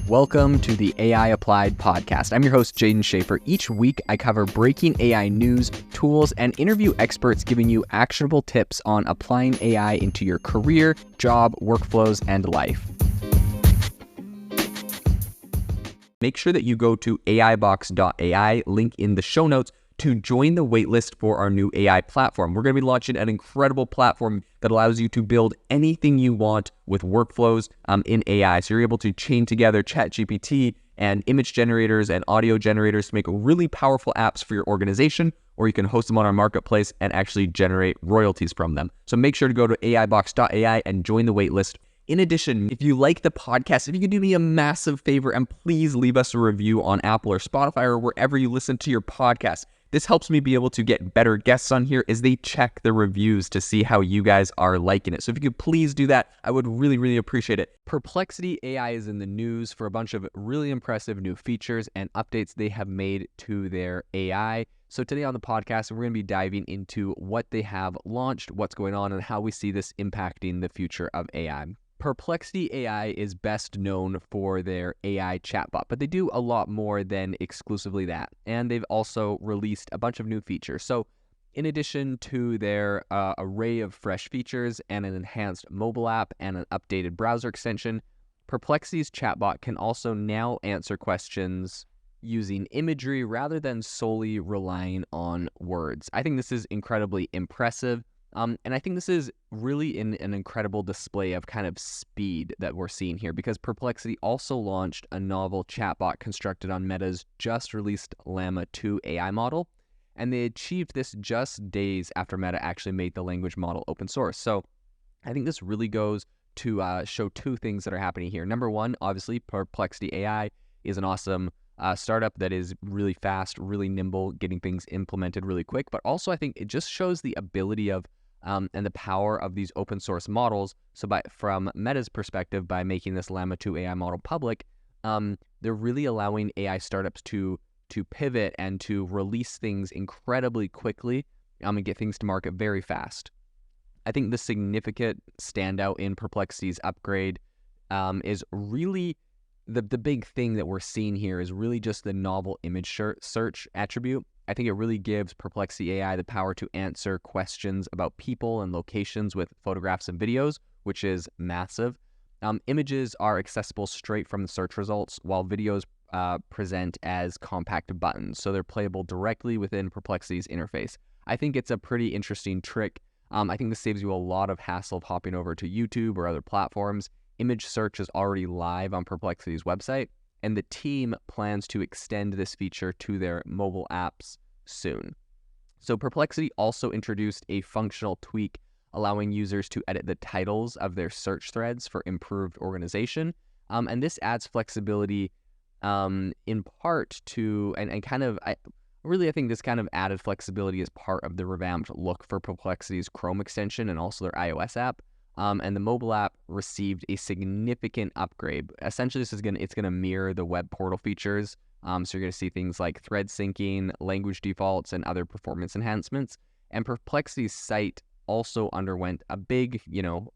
Welcome to the AI Applied podcast. I'm your host, Jaden Schaefer. Each week, I cover breaking AI news, tools, and interview experts giving you actionable tips on applying AI into your career, job, workflows, and life. Make sure that you go to aibox.ai, link in the show notes, to join the waitlist for our new AI platform. We're going to be launching an incredible platform that allows you to build anything you want with workflows in AI. So you're able to chain together ChatGPT and image generators and audio generators to make really powerful apps for your organization, or you can host them on our marketplace and actually generate royalties from them. So make sure to go to aibox.ai and join the waitlist. In addition, if you like the podcast, if you could do me a massive favor and please leave us a review on Apple or Spotify or wherever you listen to your podcast. This helps me be able to get better guests on here as they check the reviews to see how you guys are liking it. So if you could please do that, I would really appreciate it. Perplexity AI is in the news for a bunch of really impressive new features and updates they have made to their AI. So today on the podcast, we're going to be diving into what they have launched, what's going on, and how we see this impacting the future of AI. Perplexity AI is best known for their AI chatbot, but they do a lot more than exclusively that. And they've also released a bunch of new features. So in addition to their array of fresh features and an enhanced mobile app and an updated browser extension, Perplexity's chatbot can also now answer questions using imagery rather than solely relying on words. I think this is incredibly impressive. And I think this is really an incredible display of kind of speed that we're seeing here, because Perplexity also launched a novel chatbot constructed on Meta's just released Llama 2 AI model, and they achieved this just days after Meta actually made the language model open source. So I think this really goes to show two things that are happening here. Number one, obviously, Perplexity AI is an awesome startup that is really fast, really nimble, getting things implemented really quick. But also, I think it just shows the ability of and the power of these open source models. So from Meta's perspective, by making this Llama 2 AI model public, they're really allowing AI startups to pivot and to release things incredibly quickly and get things to market very fast. I think the significant standout in Perplexity's upgrade is really the big thing that we're seeing here is really just the novel image search attribute. I think it really gives Perplexity AI the power to answer questions about people and locations with photographs and videos, which is massive. Images are accessible straight from the search results, while videos present as compact buttons, so they're playable directly within Perplexity's interface. I think it's a pretty interesting trick. I think this saves you a lot of hassle of hopping over to YouTube or other platforms. Image search is already live on Perplexity's website, and the team plans to extend this feature to their mobile apps soon. So Perplexity also introduced a functional tweak allowing users to edit the titles of their search threads for improved organization. And this adds flexibility in part to, and kind of, I think this kind of added flexibility is part of the revamped look for Perplexity's Chrome extension and also their iOS app. And the mobile app received a significant upgrade. Essentially, it's gonna mirror the web portal features. So you're gonna see things like thread syncing, language defaults, and other performance enhancements. And Perplexity's site also underwent a big,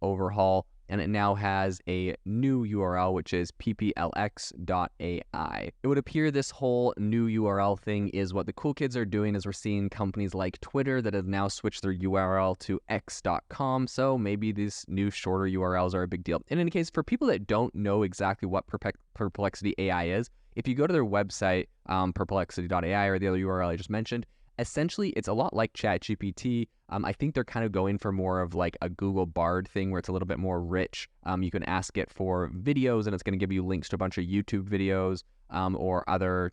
overhaul, and it now has a new URL, which is pplx.ai. It would appear this whole new URL thing is what the cool kids are doing, as we're seeing companies like Twitter that have now switched their URL to x.com, so maybe these new shorter URLs are a big deal. In any case, for people that don't know exactly what Perplexity AI is, if you go to their website, perplexity.ai, or the other URL I just mentioned, essentially, it's a lot like ChatGPT. I think they're kind of going for more of like a Google Bard thing where it's a little bit more rich. You can ask it for videos and it's going to give you links to a bunch of YouTube videos or other,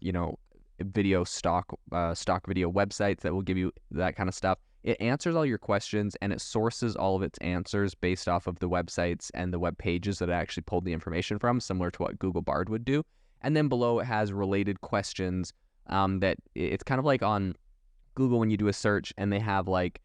video stock video websites that will give you that kind of stuff. It answers all your questions and it sources all of its answers based off of the websites and the web pages that it actually pulled the information from, similar to what Google Bard would do. And then below it has related questions that it's kind of like on Google when you do a search and they have like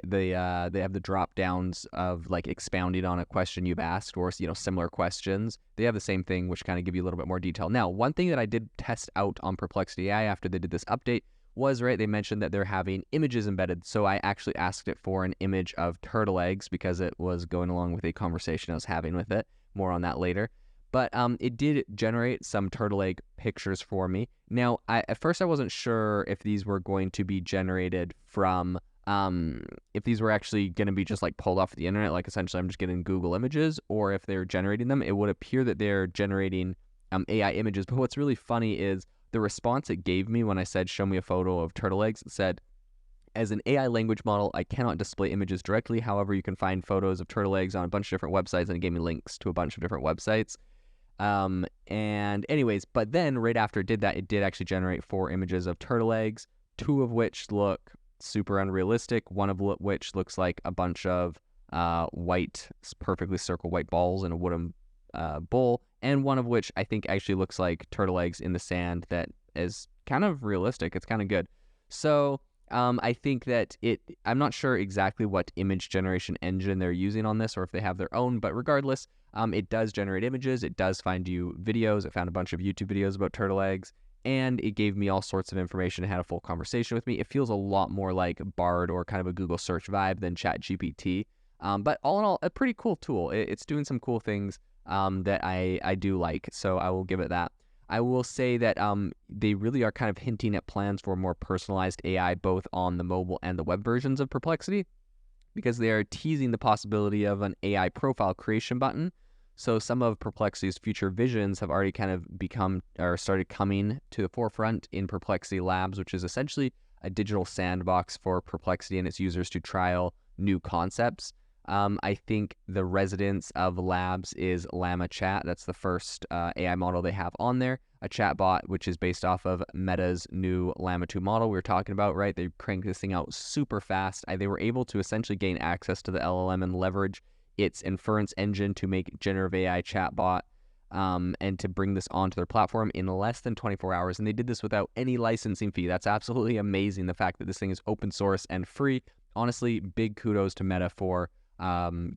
they have the drop downs of like expounding on a question you've asked, or similar questions. They have the same thing, which kind of give you a little bit more detail. Now, one thing that I did test out on Perplexity AI after they did this update was, they mentioned that they're having images embedded. So I actually asked it for an image of turtle eggs because it was going along with a conversation I was having with it. More on that later. But it did generate some turtle egg pictures for me. Now, at first I wasn't sure if these were going to be generated from, if these were actually going to be just like pulled off the internet, like essentially I'm just getting Google images, or if they're generating them. It would appear that they're generating AI images. But what's really funny is the response it gave me when I said, show me a photo of turtle eggs. It said, as an AI language model, I cannot display images directly. However, you can find photos of turtle eggs on a bunch of different websites, and it gave me links to a bunch of different websites. And anyways, but then right after it did that, it did actually generate 4 images of turtle eggs, 2 of which look super unrealistic, one of which looks like a bunch of white, perfectly circled white balls in a wooden bowl, and one of which I think actually looks like turtle eggs in the sand that is kind of realistic. It's kind of good. So I think that I'm not sure exactly what image generation engine they're using on this, or if they have their own, but regardless, it does generate images. It does find you videos. It found a bunch of YouTube videos about turtle eggs, and it gave me all sorts of information. It had a full conversation with me. It feels a lot more like Bard or kind of a Google search vibe than ChatGPT. But all in all, a pretty cool tool. It's doing some cool things that I do like, so I will give it that. I will say that they really are kind of hinting at plans for more personalized AI, both on the mobile and the web versions of Perplexity, because they are teasing the possibility of an AI profile creation button. So some of Perplexity's future visions have already kind of become or started coming to the forefront in Perplexity Labs, which is essentially a digital sandbox for Perplexity and its users to trial new concepts. I think the residence of Labs is Llama Chat. That's the first AI model they have on there. A chatbot, which is based off of Meta's new Llama 2 model we were talking about, right? They cranked this thing out super fast. They were able to essentially gain access to the LLM and leverage its inference engine to make generative AI chatbot and to bring this onto their platform in less than 24 hours. And they did this without any licensing fee. That's absolutely amazing. The fact that this thing is open source and free. Honestly, big kudos to Meta for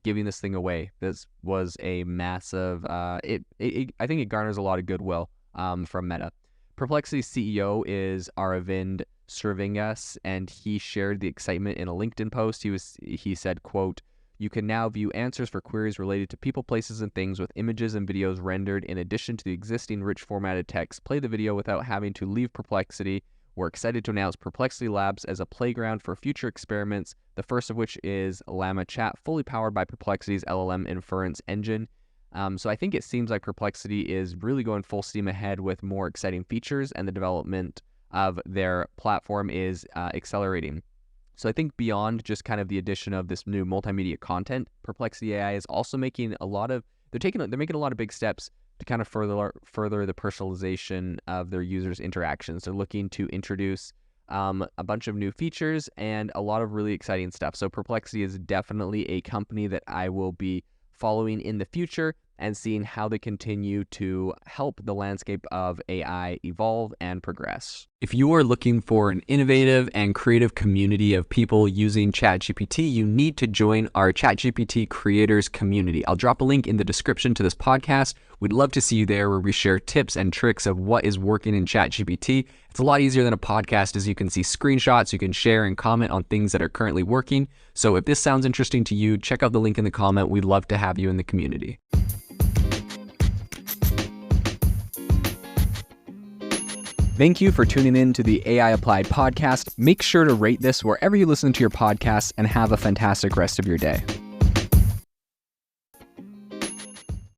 giving this thing away. This was a massive, I think it garners a lot of goodwill from Meta. Perplexity's CEO is Aravind Srivingas, and he shared the excitement in a LinkedIn post. He said, quote, "You can now view answers for queries related to people, places, and things with images and videos rendered in addition to the existing rich formatted text. Play the video without having to leave Perplexity. We're excited to announce Perplexity Labs as a playground for future experiments, the first of which is Llama Chat, fully powered by Perplexity's LLM inference engine." So I think it seems like Perplexity is really going full steam ahead with more exciting features, and the development of their platform is accelerating. So I think beyond just kind of the addition of this new multimedia content, Perplexity AI is also making they're making a lot of big steps to kind of further the personalization of their users' interactions. They're looking to introduce a bunch of new features and a lot of really exciting stuff. So Perplexity is definitely a company that I will be following in the future and seeing how they continue to help the landscape of AI evolve and progress. If you are looking for an innovative and creative community of people using ChatGPT, you need to join our ChatGPT creators community. I'll drop a link in the description to this podcast. We'd love to see you there, where we share tips and tricks of what is working in ChatGPT. It's a lot easier than a podcast, as you can see screenshots, you can share and comment on things that are currently working. So if this sounds interesting to you, check out the link in the comment. We'd love to have you in the community. Thank you for tuning in to the AI Applied podcast. Make sure to rate this wherever you listen to your podcasts, and have a fantastic rest of your day.